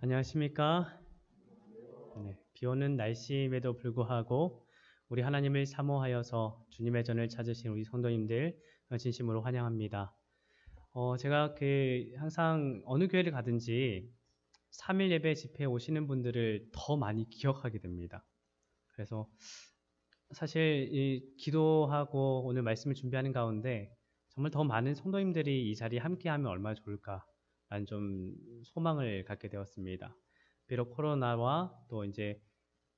안녕하십니까? 네, 비 오는 날씨임에도 불구하고 우리 하나님을 사모하여서 주님의 전을 찾으신 우리 성도님들 진심으로 환영합니다. 제가 항상 어느 교회를 가든지 3일 예배 집회에 오시는 분들을 더 많이 기억하게 됩니다. 그래서 사실 이 기도하고 오늘 말씀을 준비하는 가운데 정말 더 많은 성도님들이 이 자리에 함께하면 얼마나 좋을까라는 좀 소망을 갖게 되었습니다. 비록 코로나와 또 이제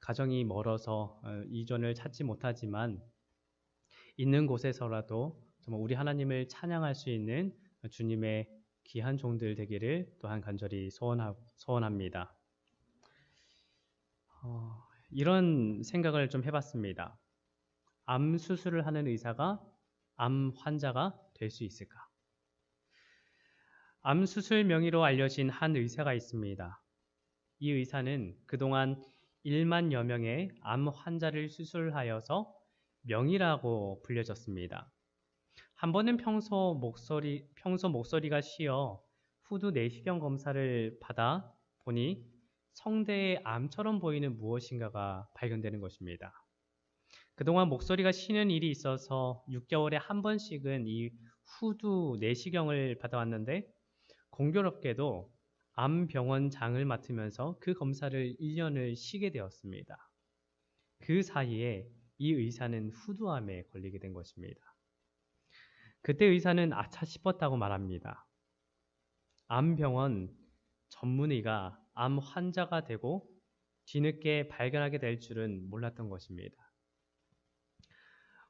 가정이 멀어서 이전을 찾지 못하지만 있는 곳에서라도 정말 우리 하나님을 찬양할 수 있는 주님의 귀한 종들 되기를 또한 간절히 소원합니다. 이런 생각을 좀 해봤습니다. 암 수술을 하는 의사가 암 환자가 될 수 있을까? 암 수술 명의로 알려진 한 의사가 있습니다. 이 의사는 그동안 1만여 명의 암 환자를 수술하여서 명의라고 불려졌습니다. 한 번은 평소 목소리가 쉬어 후두 내시경 검사를 받아 보니 성대에 암처럼 보이는 무엇인가가 발견되는 것입니다. 그동안 목소리가 쉬는 일이 있어서 6개월에 한 번씩은 이 후두 내시경을 받아왔는데 공교롭게도 암병원장을 맡으면서 그 검사를 1년을 쉬게 되었습니다. 그 사이에 이 의사는 후두암에 걸리게 된 것입니다. 그때 의사는 아차 싶었다고 말합니다. 암병원 전문의가 암 환자가 되고 뒤늦게 발견하게 될 줄은 몰랐던 것입니다.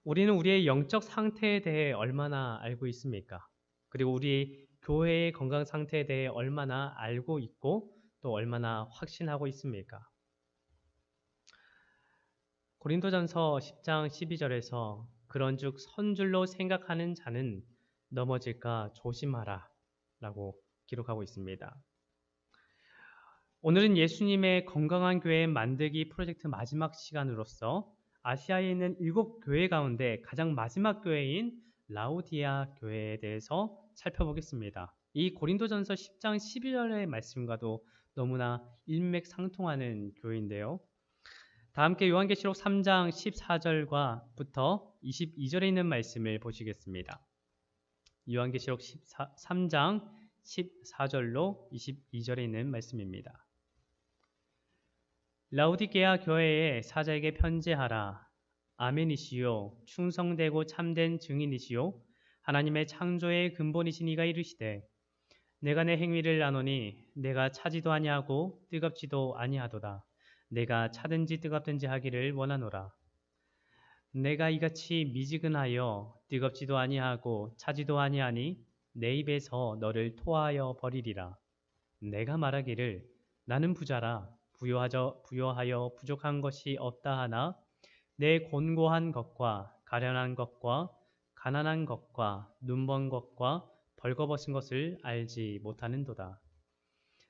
우리는 우리의 영적 상태에 대해 얼마나 알고 있습니까? 그리고 우리 교회의 건강 상태에 대해 얼마나 알고 있고 또 얼마나 확신하고 있습니까? 고린도전서 10장 12절에서 그런즉 선줄로 생각하는 자는 넘어질까 조심하라 라고 기록하고 있습니다. 오늘은 예수님의 건강한 교회 만들기 프로젝트 마지막 시간으로서 아시아에 있는 7교회 가운데 가장 마지막 교회인 라오디아 교회에 대해서 살펴보겠습니다. 이 고린도전서 10장 12절의 말씀과도 너무나 일맥상통하는 교회인데요. 다 함께 요한계시록 3장 14절과부터 22절에 있는 말씀을 보시겠습니다. 요한계시록 3장 14절로 22절에 있는 말씀입니다. 라오디게아 교회의 사자에게 편지하라. 아멘이시요 충성되고 참된 증인이시요 하나님의 창조의 근본이신 이가 이르시되 내가 내 행위를 아노니 내가 차지도 아니하고 뜨겁지도 아니하도다. 내가 차든지 뜨겁든지 하기를 원하노라. 내가 이같이 미지근하여 뜨겁지도 아니하고 차지도 아니하니 내 입에서 너를 토하여 버리리라. 내가 말하기를 나는 부자라 부요하여 부족한 것이 없다 하나 내 곤고한 것과 가련한 것과 가난한 것과 눈먼 것과 벌거벗은 것을 알지 못하는도다.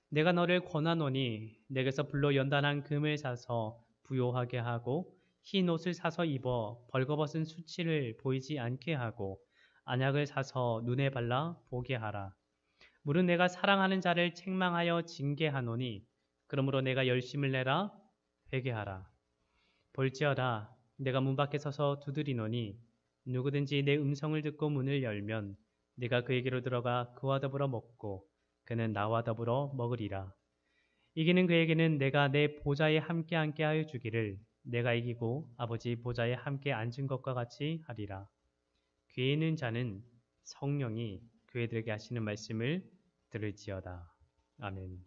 내가 너를 권하노니 내게서 불로 연단한 금을 사서 부요하게 하고 흰 옷을 사서 입어 벌거벗은 수치를 보이지 않게 하고 안약을 사서 눈에 발라 보게 하라. 물은 내가 사랑하는 자를 책망하여 징계하노니 그러므로 내가 열심을 내라 회개하라. 볼지어다 내가 문 밖에 서서 두드리노니 누구든지 내 음성을 듣고 문을 열면 내가 그에게로 들어가 그와 더불어 먹고 그는 나와 더불어 먹으리라. 이기는 그에게는 내가 내 보좌에 함께 앉게 하여 주기를 내가 이기고 아버지 보좌에 함께 앉은 것과 같이 하리라. 귀에 있는 자는 성령이 교회들에게 하시는 말씀을 들을지어다. 아멘.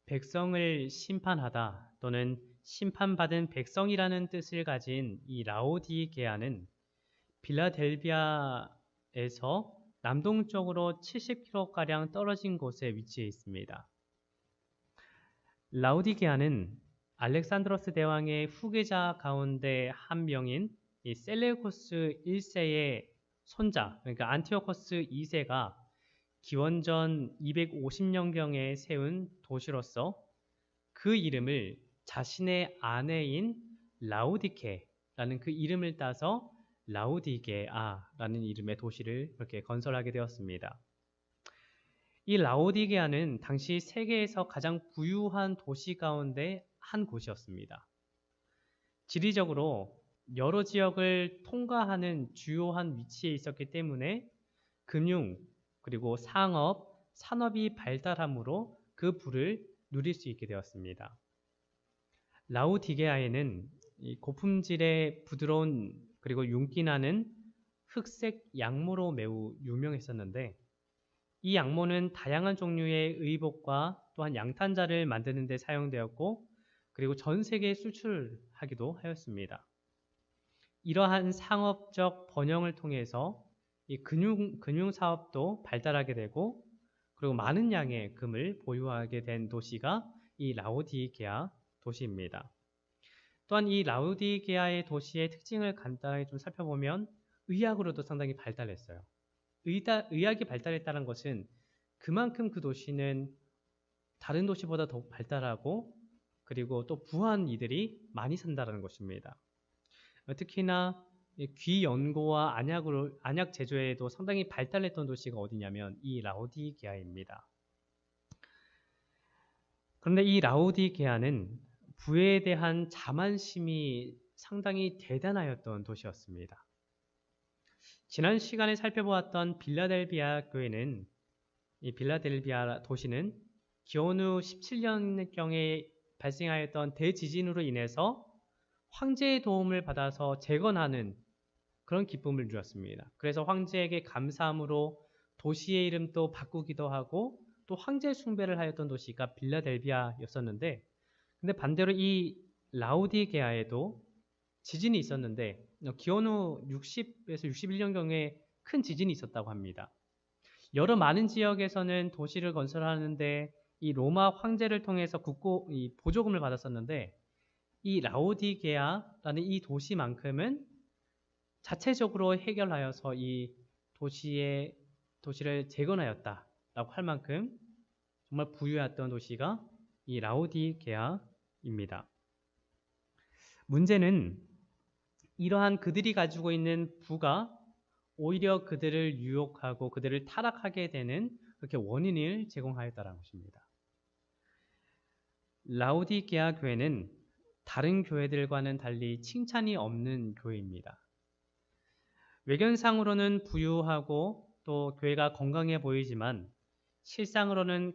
백성을 심판하다 또는 심판받은 백성이라는 뜻을 가진 이 라오디게아는 빌라델비아에서 남동쪽으로 70km가량 떨어진 곳에 위치해 있습니다. 라오디게아는 알렉산드로스 대왕의 후계자 가운데 한 명인 이 셀레우코스 1세의 손자, 그러니까 안티오코스 2세가 기원전 250년경에 세운 도시로서 그 이름을 자신의 아내인 라오디케라는 그 이름을 따서 라오디게아라는 이름의 도시를 그렇게 건설하게 되었습니다. 이 라오디게아는 당시 세계에서 가장 부유한 도시 가운데 한 곳이었습니다. 지리적으로 여러 지역을 통과하는 주요한 위치에 있었기 때문에 금융, 그리고 상업, 산업이 발달함으로 그 부를 누릴 수 있게 되었습니다. 라오디게아에는 고품질의 부드러운 그리고 윤기나는 흑색 양모로 매우 유명했었는데 이 양모는 다양한 종류의 의복과 또한 양탄자를 만드는 데 사용되었고 그리고 전 세계에 수출하기도 하였습니다. 이러한 상업적 번영을 통해서 이 금융 사업도 발달하게 되고 그리고 많은 양의 금을 보유하게 된 도시가 이 라오디게아 도시입니다. 또한 이 라오디게아의 도시의 특징을 간단히 좀 살펴보면 의학으로도 상당히 발달했어요. 의학이 발달했다는 것은 그만큼 그 도시는 다른 도시보다 더 발달하고 그리고 또 부한 이들이 많이 산다는 것입니다. 특히나 귀 연고와 안약 제조에도 상당히 발달했던 도시가 어디냐면 이 라오디게아입니다. 그런데 이 라오디게아는 부에 대한 자만심이 상당히 대단하였던 도시였습니다. 지난 시간에 살펴보았던 빌라델비아 교회는 이 빌라델비아 도시는 기원후 17년경에 발생하였던 대지진으로 인해서 황제의 도움을 받아서 재건하는 그런 기쁨을 누렸습니다. 그래서 황제에게 감사함으로 도시의 이름도 바꾸기도 하고 또 황제 숭배를 하였던 도시가 빌라델비아였었는데 근데 반대로 이 라오디게아에도 지진이 있었는데 기원후 60에서 61년경에 큰 지진이 있었다고 합니다. 여러 많은 지역에서는 도시를 건설하는데 이 로마 황제를 통해서 이 보조금을 받았었는데 이 라오디게아라는 이 도시만큼은 자체적으로 해결하여서 이 도시를 재건하였다라고 할 만큼 정말 부유했던 도시가 이 라오디게아입니다. 문제는 이러한 그들이 가지고 있는 부가 오히려 그들을 유혹하고 그들을 타락하게 되는 그렇게 원인을 제공하였다는 것입니다. 라오디게아 교회는 다른 교회들과는 달리 칭찬이 없는 교회입니다. 외견상으로는 부유하고 또 교회가 건강해 보이지만 실상으로는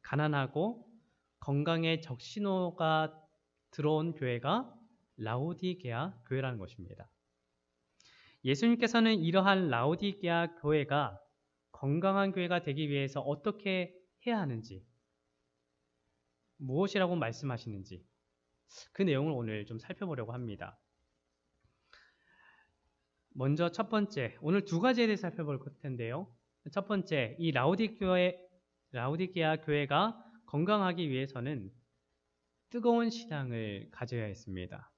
가난하고 건강에 적신호가 들어온 교회가 라오디게아 교회라는 것입니다. 예수님께서는 이러한 라오디게아 교회가 건강한 교회가 되기 위해서 어떻게 해야 하는지, 무엇이라고 말씀하시는지 그 내용을 오늘 좀 살펴보려고 합니다. 먼저 첫 번째, 오늘 두 가지에 대해서 살펴볼 텐데요. 첫 번째, 이 라오디게아 교회가 건강하기 위해서는 뜨거운 신앙을 가져야 했습니다.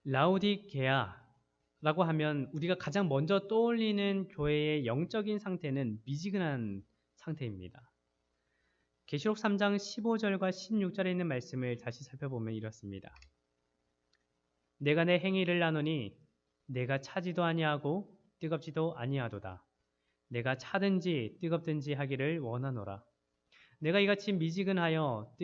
라오디게아라고 하면 우리가 가장 먼저 떠올리는 교회의 영적인 상태는 미지근한 상태입니다. 계시록 3장 15절과 16절에 있는 말씀을 다시 살펴보면 이렇습니다. 내가 내 행위를 아노니 내가 차지도 아니하고 뜨겁지도 아니하도다. 내가 차든지 뜨겁든지 하기를 원하노라. 내가 이같이 미지근하여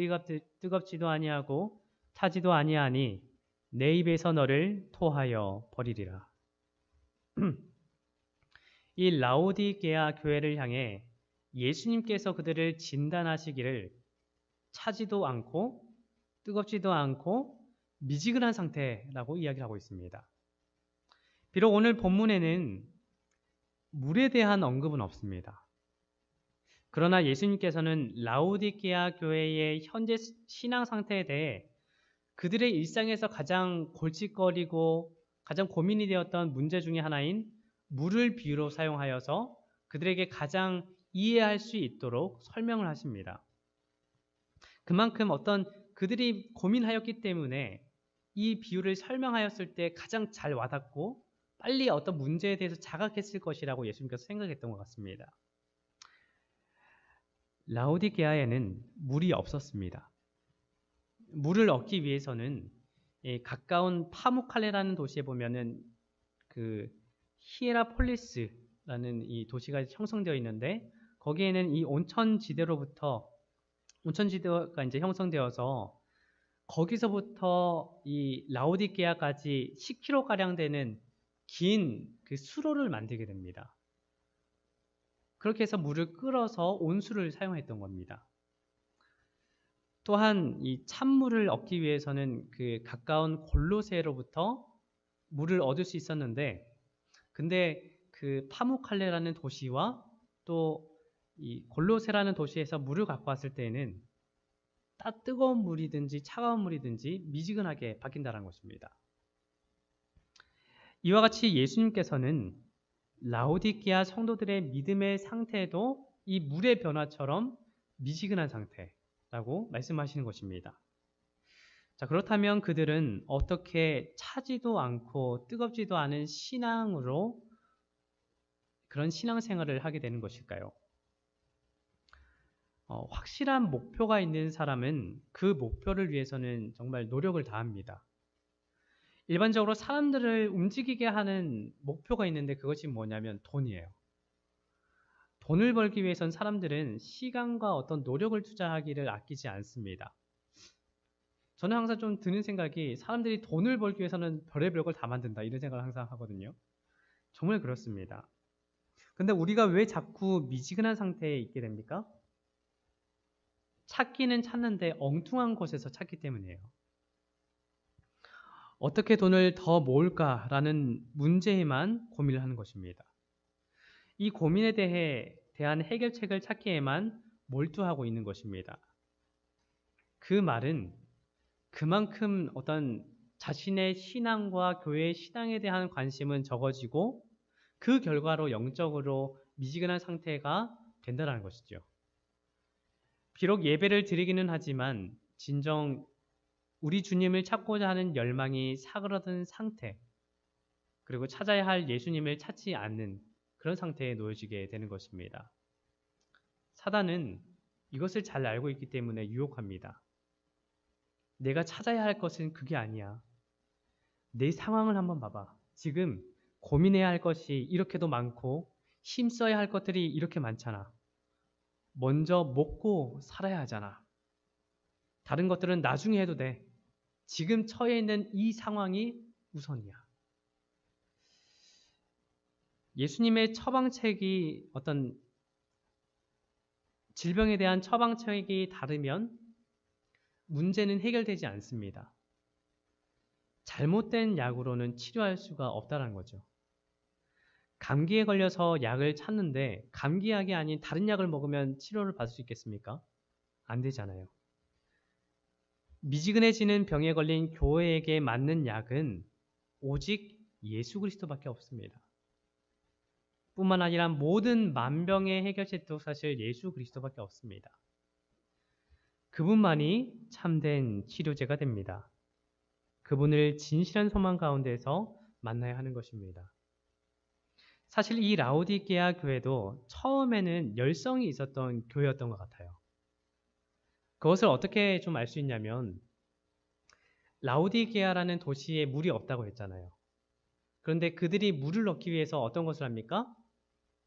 뜨겁지도 아니하고 차지도 아니하니 내 입에서 너를 토하여 버리리라. 이 라오디게아 교회를 향해 예수님께서 그들을 진단하시기를 차지도 않고 뜨겁지도 않고 미지근한 상태라고 이야기를 하고 있습니다. 비록 오늘 본문에는 물에 대한 언급은 없습니다. 그러나 예수님께서는 라오디게아 교회의 현재 신앙 상태에 대해 그들의 일상에서 가장 골칫거리고 가장 고민이 되었던 문제 중에 하나인 물을 비유로 사용하여서 그들에게 가장 이해할 수 있도록 설명을 하십니다. 그만큼 그들이 고민하였기 때문에 이 비유를 설명하였을 때 가장 잘 와닿고 빨리 어떤 문제에 대해서 자각했을 것이라고 예수님께서 생각했던 것 같습니다. 라오디게아에는 물이 없었습니다. 물을 얻기 위해서는 가까운 파무칼레라는 도시에 보면은 그 히에라폴리스 라는 이 도시가 형성되어 있는데 거기에는 이 온천지대가 이제 형성되어서 거기서부터 이 라오디게아까지 10km 가량 되는 긴 그 수로를 만들게 됩니다. 그렇게 해서 물을 끌어서 온수를 사용했던 겁니다. 또한 이 찬물을 얻기 위해서는 그 가까운 골로새로부터 물을 얻을 수 있었는데, 근데 그 파무칼레라는 도시와 또 이 골로새라는 도시에서 물을 갖고 왔을 때에는 뜨거운 물이든지 차가운 물이든지 미지근하게 바뀐다는 것입니다. 이와 같이 예수님께서는 라오디게아 성도들의 믿음의 상태도 이 물의 변화처럼 미지근한 상태라고 말씀하시는 것입니다. 자, 그렇다면 그들은 어떻게 차지도 않고 뜨겁지도 않은 신앙으로 그런 신앙생활을 하게 되는 것일까요? 확실한 목표가 있는 사람은 그 목표를 위해서는 정말 노력을 다합니다. 일반적으로 사람들을 움직이게 하는 목표가 있는데 그것이 뭐냐면 돈이에요. 돈을 벌기 위해선 사람들은 시간과 어떤 노력을 투자하기를 아끼지 않습니다. 저는 항상 좀 드는 생각이 사람들이 돈을 벌기 위해서는 별의별 걸 다 만든다 이런 생각을 항상 하거든요. 정말 그렇습니다. 근데 우리가 왜 자꾸 미지근한 상태에 있게 됩니까? 찾기는 찾는데 엉뚱한 곳에서 찾기 때문이에요. 어떻게 돈을 더 모을까라는 문제에만 고민을 하는 것입니다. 이 고민에 대한 해결책을 찾기에만 몰두하고 있는 것입니다. 그 말은 그만큼 어떤 자신의 신앙과 교회의 신앙에 대한 관심은 적어지고 그 결과로 영적으로 미지근한 상태가 된다는 것이죠. 비록 예배를 드리기는 하지만 진정 우리 주님을 찾고자 하는 열망이 사그러든 상태, 그리고 찾아야 할 예수님을 찾지 않는 그런 상태에 놓여지게 되는 것입니다. 사단은 이것을 잘 알고 있기 때문에 유혹합니다. 내가 찾아야 할 것은 그게 아니야. 내 상황을 한번 봐봐. 지금 고민해야 할 것이 이렇게도 많고 힘써야 할 것들이 이렇게 많잖아. 먼저 먹고 살아야 하잖아. 다른 것들은 나중에 해도 돼. 지금 처해 있는 이 상황이 우선이야. 예수님의 처방책이 어떤 질병에 대한 처방책이 다르면 문제는 해결되지 않습니다. 잘못된 약으로는 치료할 수가 없다는 거죠. 감기에 걸려서 약을 찾는데 감기약이 아닌 다른 약을 먹으면 치료를 받을 수 있겠습니까? 안 되잖아요. 미지근해지는 병에 걸린 교회에게 맞는 약은 오직 예수 그리스도밖에 없습니다. 뿐만 아니라 모든 만병의 해결책도 사실 예수 그리스도밖에 없습니다. 그분만이 참된 치료제가 됩니다. 그분을 진실한 소망 가운데서 만나야 하는 것입니다. 사실 이 라오디게아 교회도 처음에는 열성이 있었던 교회였던 것 같아요. 그것을 어떻게 좀 알 수 있냐면 라오디게아라는 도시에 물이 없다고 했잖아요. 그런데 그들이 물을 얻기 위해서 어떤 것을 합니까?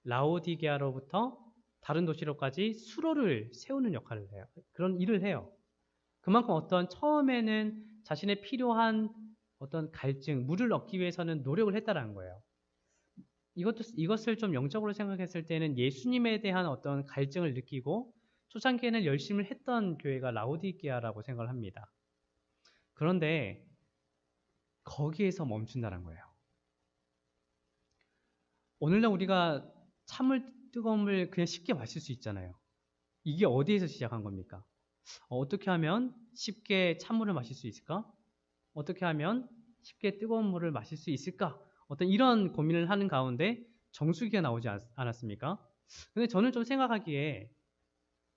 라오디게아로부터 다른 도시로까지 수로를 세우는 역할을 해요. 그런 일을 해요. 그만큼 어떤 처음에는 자신의 필요한 어떤 갈증, 물을 얻기 위해서는 노력을 했다는 거예요. 이것을 좀 영적으로 생각했을 때는 예수님에 대한 어떤 갈증을 느끼고 초창기에는 열심히 했던 교회가 라오디게아라고 생각을 합니다. 그런데 거기에서 멈춘다는 거예요. 오늘날 우리가 찬물, 뜨거운 물 그냥 쉽게 마실 수 있잖아요. 이게 어디에서 시작한 겁니까? 어떻게 하면 쉽게 찬물을 마실 수 있을까? 어떻게 하면 쉽게 뜨거운 물을 마실 수 있을까? 어떤 이런 고민을 하는 가운데 정수기가 나오지 않았습니까? 근데 저는 좀 생각하기에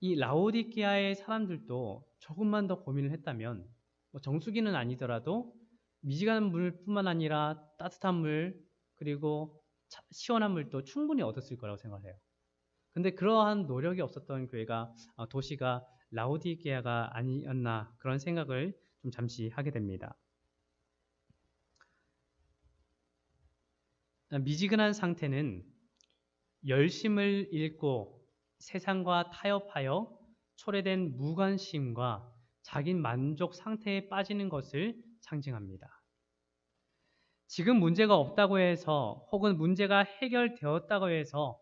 이 라오디게아의 사람들도 조금만 더 고민을 했다면 정수기는 아니더라도 미지근한 물뿐만 아니라 따뜻한 물 그리고 시원한 물도 충분히 얻었을 거라고 생각해요. 근데 그러한 노력이 없었던 교회가 도시가 라오디게아가 아니었나 그런 생각을 좀 잠시 하게 됩니다. 미지근한 상태는 열심을 잃고 세상과 타협하여 초래된 무관심과 자기 만족 상태에 빠지는 것을 상징합니다. 지금 문제가 없다고 해서 혹은 문제가 해결되었다고 해서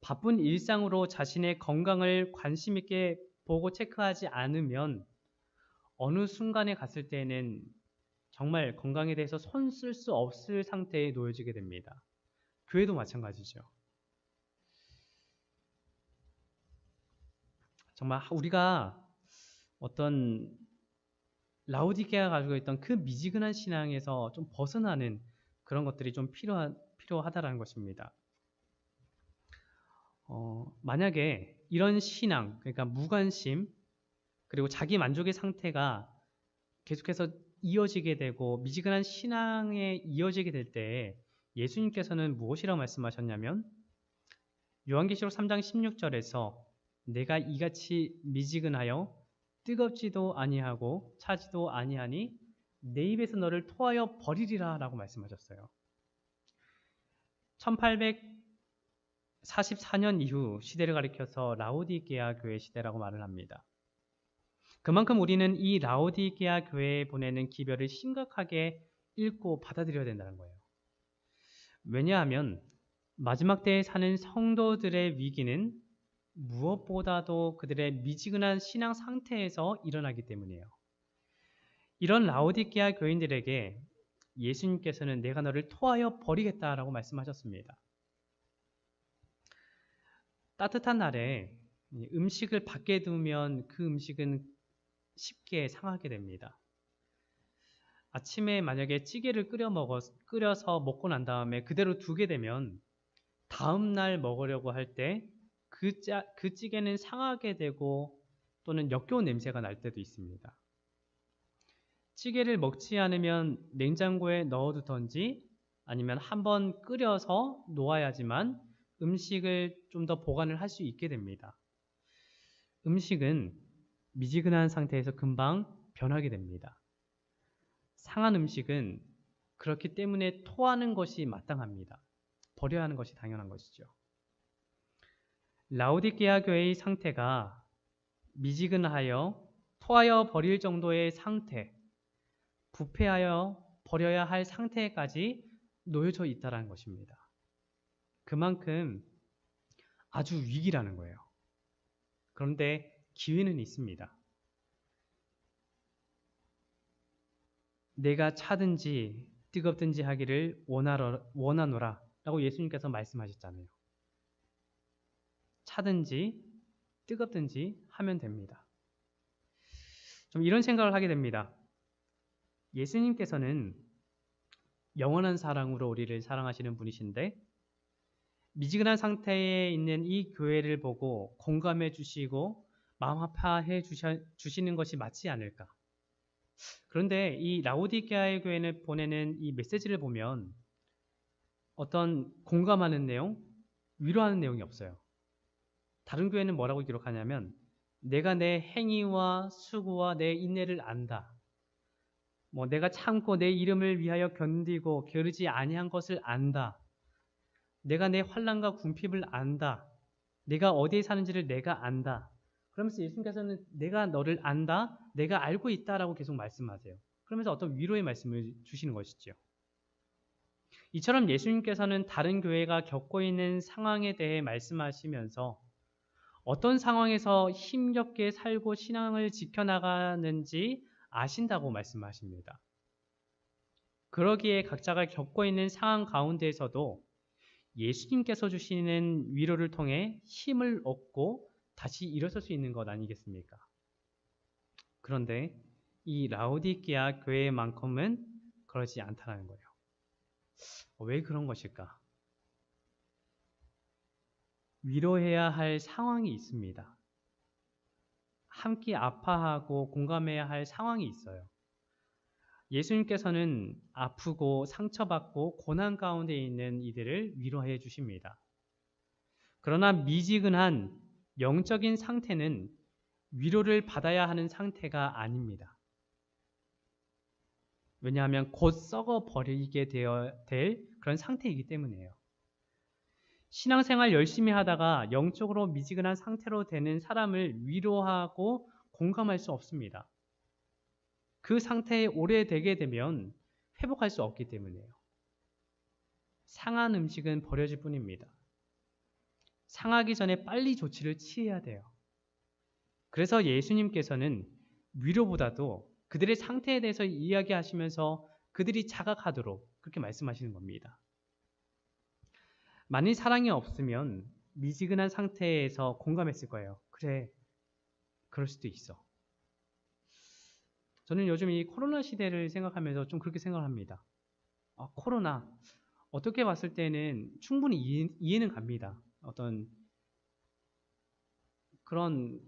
바쁜 일상으로 자신의 건강을 관심 있게 보고 체크하지 않으면 어느 순간에 갔을 때는 정말 건강에 대해서 손 쓸 수 없을 상태에 놓여지게 됩니다. 교회도 마찬가지죠. 정말 우리가 어떤 라오디게아가 가지고 있던 그 미지근한 신앙에서 좀 벗어나는 그런 것들이 좀 필요하다라는 것입니다. 만약에 이런 신앙, 그러니까 무관심, 그리고 자기 만족의 상태가 계속해서 이어지게 되고 미지근한 신앙에 이어지게 될 때 예수님께서는 무엇이라고 말씀하셨냐면 요한계시록 3장 16절에서 내가 이같이 미지근하여 뜨겁지도 아니하고 차지도 아니하니 내 입에서 너를 토하여 버리리라 라고 말씀하셨어요. 1844년 이후 시대를 가리켜서 라오디게아 교회 시대라고 말을 합니다. 그만큼 우리는 이 라오디게아 교회에 보내는 기별을 심각하게 읽고 받아들여야 된다는 거예요. 왜냐하면 마지막 때에 사는 성도들의 위기는 무엇보다도 그들의 미지근한 신앙 상태에서 일어나기 때문이에요. 이런 라오디게아 교인들에게 예수님께서는 내가 너를 토하여 버리겠다라고 말씀하셨습니다. 따뜻한 날에 음식을 밖에 두면 그 음식은 쉽게 상하게 됩니다. 아침에 만약에 찌개를 끓여서 먹고 난 다음에 그대로 두게 되면 다음 날 먹으려고 할 때 그 찌개는 상하게 되고 또는 역겨운 냄새가 날 때도 있습니다. 찌개를 먹지 않으면 냉장고에 넣어두던지 아니면 한번 끓여서 놓아야지만 음식을 좀 더 보관을 할 수 있게 됩니다. 음식은 미지근한 상태에서 금방 변하게 됩니다. 상한 음식은 그렇기 때문에 토하는 것이 마땅합니다. 버려야 하는 것이 당연한 것이죠. 라오디게아 교회의 상태가 미지근하여 토하여 버릴 정도의 상태, 부패하여 버려야 할 상태까지 놓여져 있다는 것입니다. 그만큼 아주 위기라는 거예요. 그런데 기회는 있습니다. 내가 차든지 뜨겁든지 하기를 원하노라 라고 예수님께서 말씀하셨잖아요. 차든지 뜨겁든지 하면 됩니다. 좀 이런 생각을 하게 됩니다. 예수님께서는 영원한 사랑으로 우리를 사랑하시는 분이신데 미지근한 상태에 있는 이 교회를 보고 공감해 주시고 마음 아파해 주시는 것이 맞지 않을까. 그런데 이 라오디게아의 교회를 보내는 이 메시지를 보면 어떤 공감하는 내용, 위로하는 내용이 없어요. 다른 교회는 뭐라고 기록하냐면 내가 내 행위와 수고와 내 인내를 안다. 내가 참고 내 이름을 위하여 견디고 게으르지 아니한 것을 안다. 내가 내 환난과 궁핍을 안다. 내가 어디에 사는지를 내가 안다. 그러면서 예수님께서는 내가 너를 안다. 내가 알고 있다라고 계속 말씀하세요. 그러면서 어떤 위로의 말씀을 주시는 것이죠. 이처럼 예수님께서는 다른 교회가 겪고 있는 상황에 대해 말씀하시면서 어떤 상황에서 힘겹게 살고 신앙을 지켜나가는지 아신다고 말씀하십니다. 그러기에 각자가 겪고 있는 상황 가운데에서도 예수님께서 주시는 위로를 통해 힘을 얻고 다시 일어설 수 있는 것 아니겠습니까? 그런데 이 라오디게아 교회만큼은 그러지 않다는 거예요. 왜 그런 것일까? 위로해야 할 상황이 있습니다. 함께 아파하고 공감해야 할 상황이 있어요. 예수님께서는 아프고 상처받고 고난 가운데 있는 이들을 위로해 주십니다. 그러나 미지근한 영적인 상태는 위로를 받아야 하는 상태가 아닙니다. 왜냐하면 곧 썩어 버리게 될 그런 상태이기 때문이에요. 신앙생활 열심히 하다가 영적으로 미지근한 상태로 되는 사람을 위로하고 공감할 수 없습니다. 그 상태에 오래 되게 되면 회복할 수 없기 때문이에요. 상한 음식은 버려질 뿐입니다. 상하기 전에 빨리 조치를 취해야 돼요. 그래서 예수님께서는 위로보다도 그들의 상태에 대해서 이야기하시면서 그들이 자각하도록 그렇게 말씀하시는 겁니다. 만일 사랑이 없으면 미지근한 상태에서 공감했을 거예요. 그래, 그럴 수도 있어. 저는 요즘 이 코로나 시대를 생각하면서 좀 그렇게 생각을 합니다. 코로나, 어떻게 봤을 때는 충분히 이해는 갑니다. 어떤 그런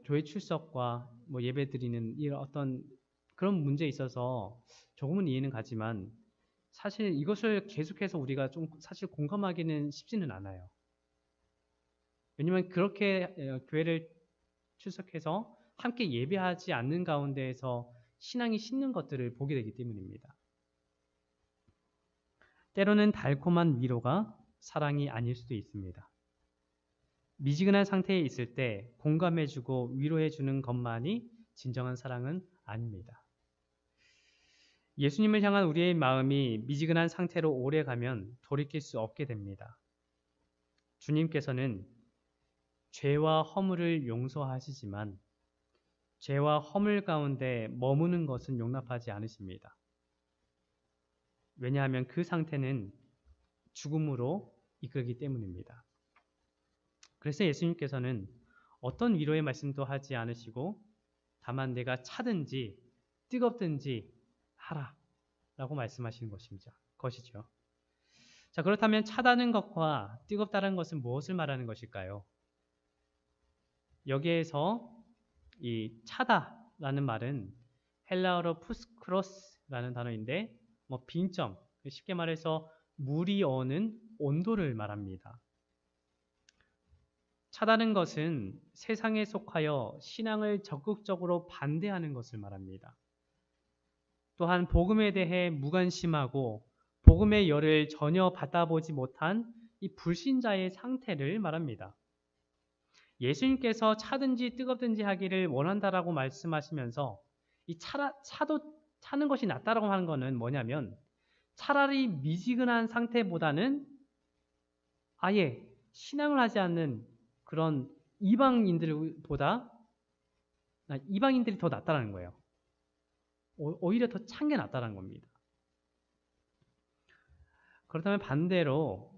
교회 출석과 예배 드리는 이런 어떤 그런 문제에 있어서 조금은 이해는 가지만 사실 이것을 계속해서 우리가 좀 사실 공감하기는 쉽지는 않아요. 왜냐면 그렇게 교회를 출석해서 함께 예배하지 않는 가운데에서 신앙이 식는 것들을 보게 되기 때문입니다. 때로는 달콤한 위로가 사랑이 아닐 수도 있습니다. 미지근한 상태에 있을 때 공감해주고 위로해주는 것만이 진정한 사랑은 아닙니다. 예수님을 향한 우리의 마음이 미지근한 상태로 오래 가면 돌이킬 수 없게 됩니다. 주님께서는 죄와 허물을 용서하시지만 죄와 허물 가운데 머무는 것은 용납하지 않으십니다. 왜냐하면 그 상태는 죽음으로 이끌기 때문입니다. 그래서 예수님께서는 어떤 위로의 말씀도 하지 않으시고 다만 내가 차든지 뜨겁든지 하라 라고 말씀하시는 것이죠. 자, 그렇다면 차다는 것과 뜨겁다는 것은 무엇을 말하는 것일까요? 여기에서 이 차다라는 말은 헬라어로 푸스크로스라는 단어인데 빈점, 쉽게 말해서 물이 어는 온도를 말합니다. 차다는 것은 세상에 속하여 신앙을 적극적으로 반대하는 것을 말합니다. 또한 복음에 대해 무관심하고 복음의 열을 전혀 받아보지 못한 이 불신자의 상태를 말합니다. 예수님께서 차든지 뜨겁든지 하기를 원한다라고 말씀하시면서 이 차는 것이 낫다라고 하는 것은 뭐냐면 차라리 미지근한 상태보다는 아예 신앙을 하지 않는 그런 이방인들이 더 낫다라는 거예요. 오히려 더 찬 게 낫다라는 겁니다. 그렇다면 반대로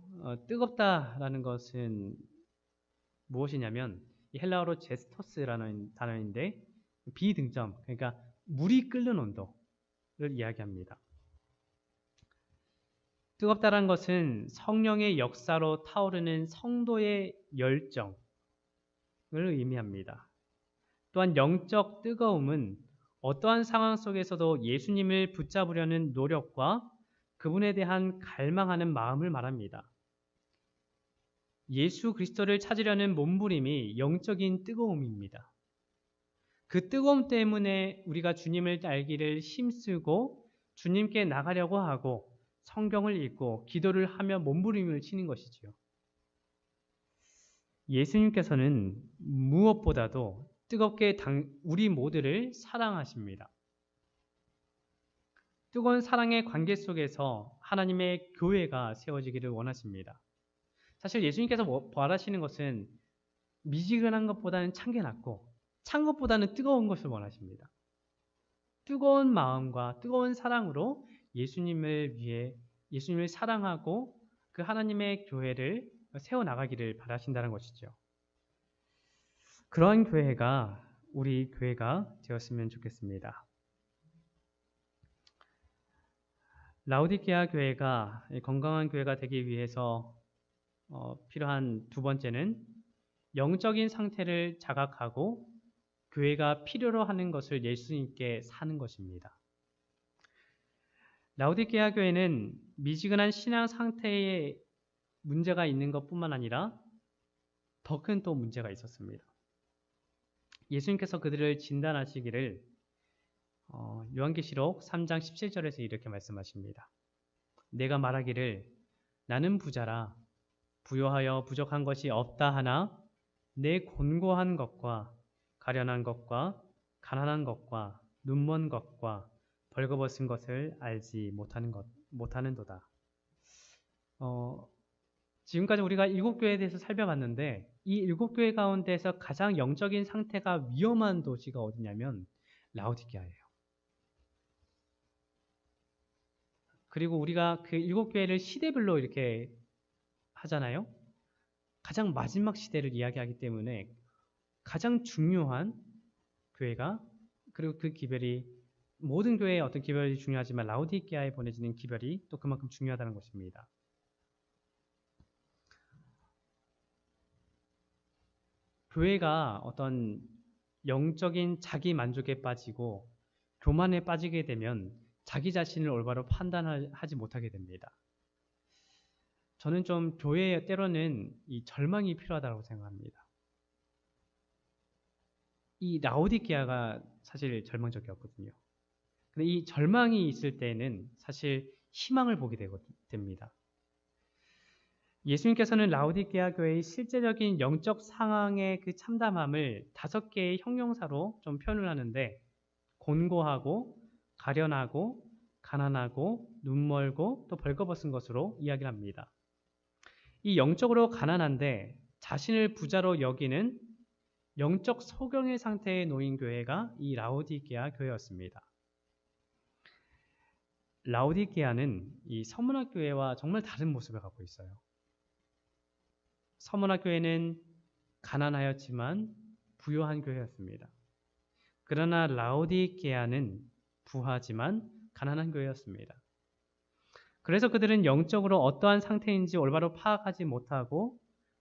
뜨겁다라는 것은 무엇이냐면 이 헬라어로 제스토스라는 단어인데 비등점, 그러니까 물이 끓는 온도를 이야기합니다. 뜨겁다는 것은 성령의 역사로 타오르는 성도의 열정을 의미합니다. 또한 영적 뜨거움은 어떠한 상황 속에서도 예수님을 붙잡으려는 노력과 그분에 대한 갈망하는 마음을 말합니다. 예수 그리스도를 찾으려는 몸부림이 영적인 뜨거움입니다. 그 뜨거움 때문에 우리가 주님을 알기를 힘쓰고 주님께 나가려고 하고 성경을 읽고 기도를 하며 몸부림을 치는 것이지요. 예수님께서는 무엇보다도 뜨겁게 우리 모두를 사랑하십니다. 뜨거운 사랑의 관계 속에서 하나님의 교회가 세워지기를 원하십니다. 사실 예수님께서 바라시는 것은 미지근한 것보다는 찬 게 낫고 찬 것보다는 뜨거운 것을 원하십니다. 뜨거운 마음과 뜨거운 사랑으로 예수님을 위해 예수님을 사랑하고 그 하나님의 교회를 세워나가기를 바라신다는 것이죠. 그러한 교회가 우리 교회가 되었으면 좋겠습니다. 라오디게아 교회가 건강한 교회가 되기 위해서 필요한 두 번째는 영적인 상태를 자각하고 교회가 필요로 하는 것을 예수님께 사는 것입니다. 라오디게아 교회는 미지근한 신앙 상태에 문제가 있는 것뿐만 아니라 더 큰 또 문제가 있었습니다. 예수님께서 그들을 진단하시기를 요한계시록 3장 17절에서 이렇게 말씀하십니다. 내가 말하기를 나는 부자라 부요하여 부족한 것이 없다 하나 내 곤고한 것과 가련한 것과 가난한 것과 눈먼 것과 벌거벗은 것을 알지 못하는도다. 지금까지 우리가 7교회에 대해서 살펴봤는데 이 7교회 가운데서 가장 영적인 상태가 위험한 도시가 어디냐면 라오디게아예요. 그리고 우리가 그 7교회를 시대별로 이렇게 하잖아요. 가장 마지막 시대를 이야기하기 때문에 가장 중요한 교회가, 그리고 그 기별이, 모든 교회의 어떤 기별이 중요하지만 라오디게아에 보내지는 기별이 또 그만큼 중요하다는 것입니다. 교회가 어떤 영적인 자기 만족에 빠지고 교만에 빠지게 되면 자기 자신을 올바로 판단하지 못하게 됩니다. 저는 좀 교회에 때로는 이 절망이 필요하다고 생각합니다. 이 라오디게아가 사실 절망적이었거든요. 근데 이 절망이 있을 때는 사실 희망을 보게 됩니다. 예수님께서는 라오디게아 교회의 실제적인 영적 상황의 그 참담함을 5개의 형용사로 좀 표현을 하는데, 곤고하고 가련하고 가난하고 눈멀고 또 벌거벗은 것으로 이야기를 합니다. 이 영적으로 가난한데 자신을 부자로 여기는 영적 소경의 상태에 놓인 교회가 이 라오디게아 교회였습니다. 라오디게아는 이 서문화 교회와 정말 다른 모습을 갖고 있어요. 서문화 교회는 가난하였지만 부유한 교회였습니다. 그러나 라오디게아는 부하지만 가난한 교회였습니다. 그래서 그들은 영적으로 어떠한 상태인지 올바로 파악하지 못하고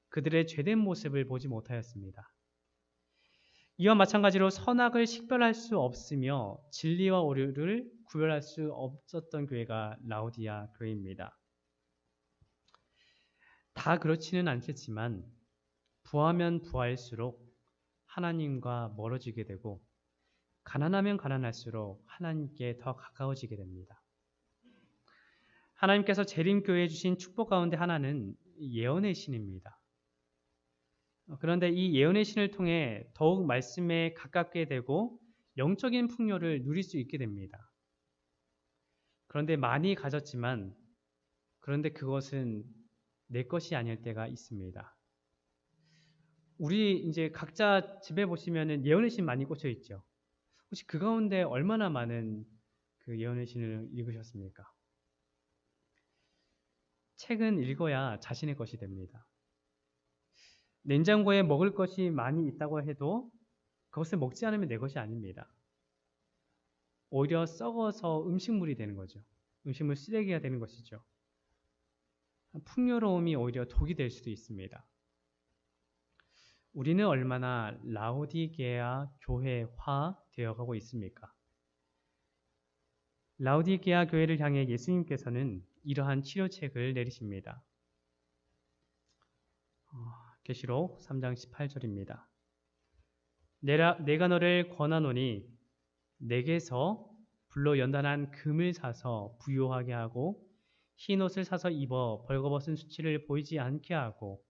그들의 죄된 모습을 보지 못하였습니다. 이와 마찬가지로 선악을 식별할 수 없으며 진리와 오류를 구별할 수 없었던 교회가 라오디게아 교회입니다. 다 그렇지는 않겠지만 부하면 부할수록 하나님과 멀어지게 되고 가난하면 가난할수록 하나님께 더 가까워지게 됩니다. 하나님께서 재림교회에 주신 축복 가운데 하나는 예언의 신입니다. 그런데 이 예언의 신을 통해 더욱 말씀에 가깝게 되고 영적인 풍요를 누릴 수 있게 됩니다. 그런데 많이 가졌지만 그런데 그것은 내 것이 아닐 때가 있습니다. 우리 이제 각자 집에 보시면은 예언의 신 많이 꽂혀 있죠. 혹시 그 가운데 얼마나 많은 그 예언의 신을 읽으셨습니까? 책은 읽어야 자신의 것이 됩니다. 냉장고에 먹을 것이 많이 있다고 해도 그것을 먹지 않으면 내 것이 아닙니다. 오히려 썩어서 음식물이 되는 거죠. 음식물 쓰레기가 되는 것이죠. 풍요로움이 오히려 독이 될 수도 있습니다. 우리는 얼마나 라오디게아 교회화 되어가고 있습니까? 라오디게아 교회를 향해 예수님께서는 이러한 치료책을 내리십니다. 계시록 3장 18절입니다. 내가 너를 권하노니 내게서 불로 연단한 금을 사서 부요하게 하고 흰 옷을 사서 입어 벌거벗은 수치를 보이지 않게 하고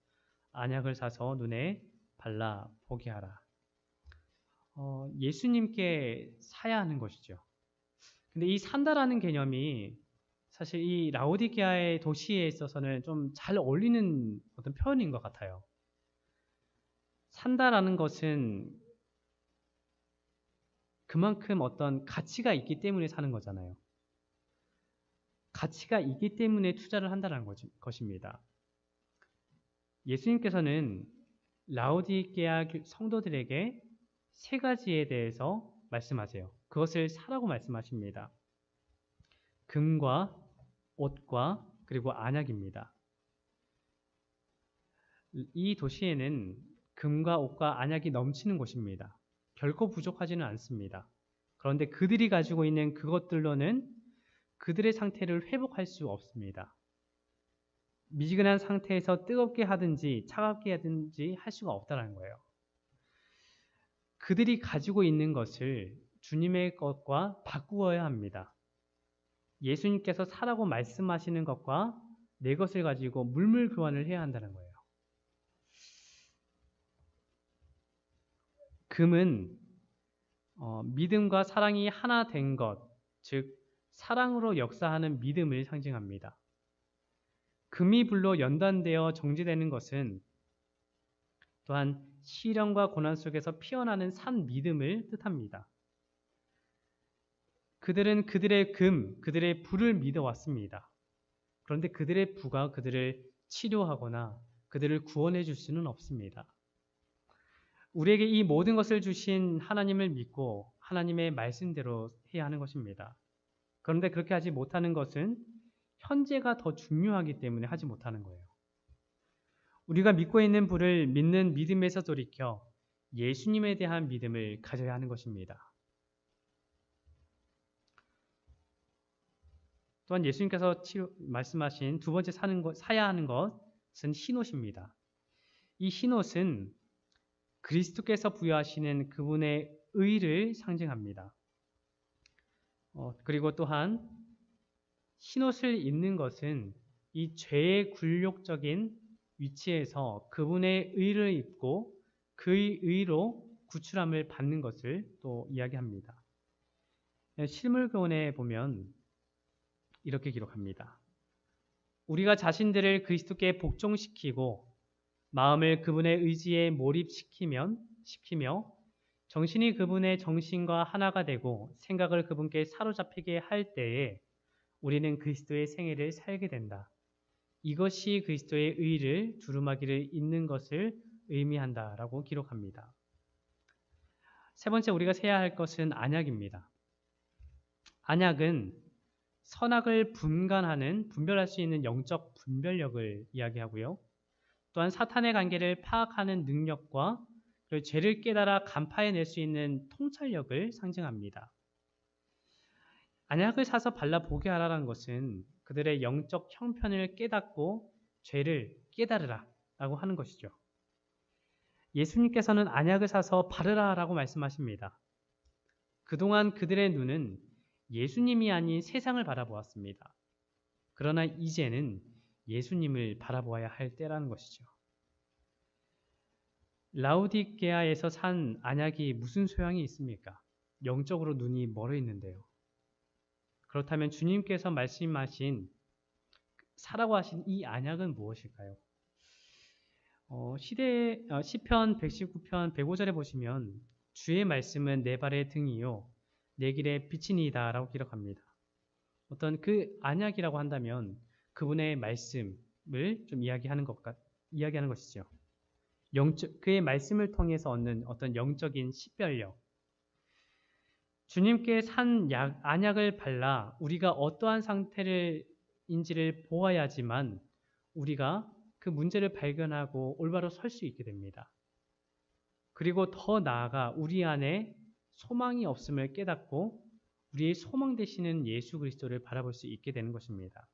안약을 사서 눈에 발라 보게 하라. 예수님께 사야 하는 것이죠. 근데 이 산다라는 개념이 사실 이 라오디게아의 도시에 있어서는 좀 잘 어울리는 어떤 표현인 것 같아요. 산다라는 것은 그만큼 어떤 가치가 있기 때문에 사는 거잖아요. 가치가 있기 때문에 투자를 한다는 것입니다. 예수님께서는 라오디게아 성도들에게 3가지에 대해서 말씀하세요. 그것을 사라고 말씀하십니다. 금과 옷과 그리고 안약입니다. 이 도시에는 금과 옷과 안약이 넘치는 곳입니다. 결코 부족하지는 않습니다. 그런데 그들이 가지고 있는 그것들로는 그들의 상태를 회복할 수 없습니다. 미지근한 상태에서 뜨겁게 하든지 차갑게 하든지 할 수가 없다는 거예요. 그들이 가지고 있는 것을 주님의 것과 바꾸어야 합니다. 예수님께서 사라고 말씀하시는 것과 내 것을 가지고 물물 교환을 해야 한다는 거예요. 금은 믿음과 사랑이 하나 된 것, 즉 사랑으로 역사하는 믿음을 상징합니다. 금이 불로 연단되어 정지되는 것은 또한 시련과 고난 속에서 피어나는 산 믿음을 뜻합니다. 그들은 그들의 금, 그들의 불을 믿어왔습니다. 그런데 그들의 부가 그들을 치료하거나 그들을 구원해 줄 수는 없습니다. 우리에게 이 모든 것을 주신 하나님을 믿고 하나님의 말씀대로 해야 하는 것입니다. 그런데 그렇게 하지 못하는 것은 현재가 더 중요하기 때문에 하지 못하는 거예요. 우리가 믿고 있는 분을 믿는 믿음에서 돌이켜 예수님에 대한 믿음을 가져야 하는 것입니다. 또한 예수님께서 말씀하신 두 번째 사야 하는 것은 흰옷입니다. 이 흰옷은 그리스도께서 부여하시는 그분의 의를 상징합니다. 그리고 또한 흰옷을 입는 것은 이 죄의 굴욕적인 위치에서 그분의 의를 입고 그의 의로 구출함을 받는 것을 또 이야기합니다. 실물교훈에 보면 이렇게 기록합니다. 우리가 자신들을 그리스도께 복종시키고 마음을 그분의 의지에 몰입시키며 정신이 그분의 정신과 하나가 되고 생각을 그분께 사로잡히게 할 때에 우리는 그리스도의 생애를 살게 된다. 이것이 그리스도의 의를 두루마기를 입는 것을 의미한다라고 기록합니다. 세 번째 우리가 세야 할 것은 안약입니다. 안약은 선악을 분별할 수 있는 영적 분별력을 이야기하고요. 또한 사탄의 관계를 파악하는 능력과 그리고 죄를 깨달아 간파해낼 수 있는 통찰력을 상징합니다. 안약을 사서 발라보게 하라는 것은 그들의 영적 형편을 깨닫고 죄를 깨달으라 라고 하는 것이죠. 예수님께서는 안약을 사서 바르라 라고 말씀하십니다. 그동안 그들의 눈은 예수님이 아닌 세상을 바라보았습니다. 그러나 이제는 예수님을 바라보아야 할 때라는 것이죠. 라우디게아에서 산 안약이 무슨 소양이 있습니까? 영적으로 눈이 멀어 있는데요. 그렇다면 주님께서 말씀하신 사라고 하신 이 안약은 무엇일까요? 시편 119편 105절에 보시면 주의 말씀은 내 발의 등이요 내 길의 빛이니이다 라고 기록합니다. 어떤 그 안약이라고 한다면 그분의 말씀을 좀 이야기하는 것이죠. 그의 말씀을 통해서 얻는 어떤 영적인 식별력. 주님께 산 안약을 발라 우리가 어떠한 상태인지를 보아야지만 우리가 그 문제를 발견하고 올바로 설 수 있게 됩니다. 그리고 더 나아가 우리 안에 소망이 없음을 깨닫고 우리의 소망 되시는 예수 그리스도를 바라볼 수 있게 되는 것입니다.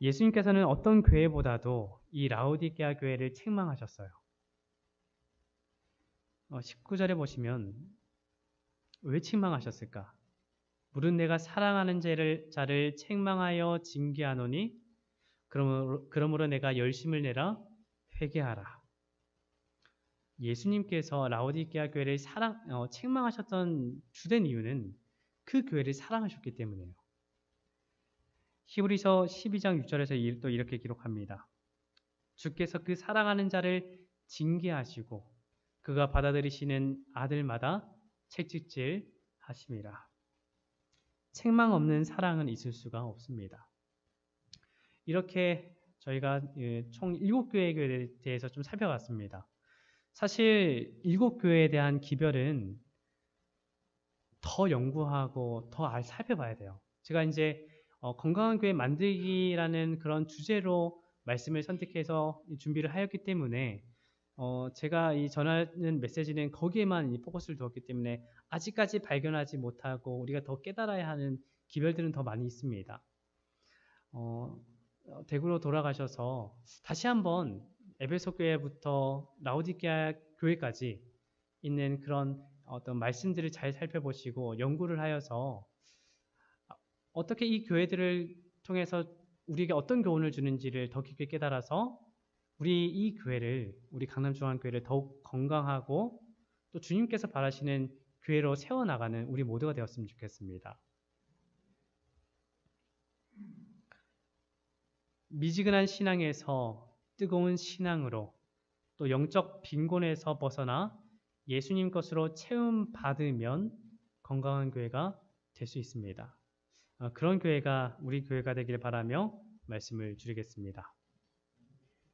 예수님께서는 어떤 교회보다도 이 라오디게아 교회를 책망하셨어요. 19절에 보시면 왜 책망하셨을까? 물은 내가 사랑하는 자를 책망하여 징계하노니 그러므로 내가 열심을 내라 회개하라. 예수님께서 라오디게아 교회를 책망하셨던 주된 이유는 그 교회를 사랑하셨기 때문이에요. 히브리서 12장 6절에서 또 이렇게 기록합니다. 주께서 그 사랑하는 자를 징계하시고 그가 받아들이시는 아들마다 책찍질 하심이라. 책망 없는 사랑은 있을 수가 없습니다. 이렇게 저희가 총 7교회에 대해서 좀 살펴봤습니다. 사실 7교회에 대한 기별은 더 연구하고 더 살펴봐야 돼요. 제가 이제 건강한 교회 만들기라는 그런 주제로 말씀을 선택해서 준비를 하였기 때문에 제가 이 전하는 메시지는 거기에만 포커스를 두었기 때문에 아직까지 발견하지 못하고 우리가 더 깨달아야 하는 기별들은 더 많이 있습니다. 대구로 돌아가셔서 다시 한번 에베소 교회부터 라오디게아 교회까지 있는 그런 어떤 말씀들을 잘 살펴보시고 연구를 하여서 어떻게 이 교회들을 통해서 우리에게 어떤 교훈을 주는지를 더 깊게 깨달아서 우리 강남중앙교회를 더욱 건강하고 또 주님께서 바라시는 교회로 세워나가는 우리 모두가 되었으면 좋겠습니다. 미지근한 신앙에서 뜨거운 신앙으로 또 영적 빈곤에서 벗어나 예수님 것으로 채움받으면 건강한 교회가 될 수 있습니다. 그런 교회가 우리 교회가 되길 바라며 말씀을 드리겠습니다.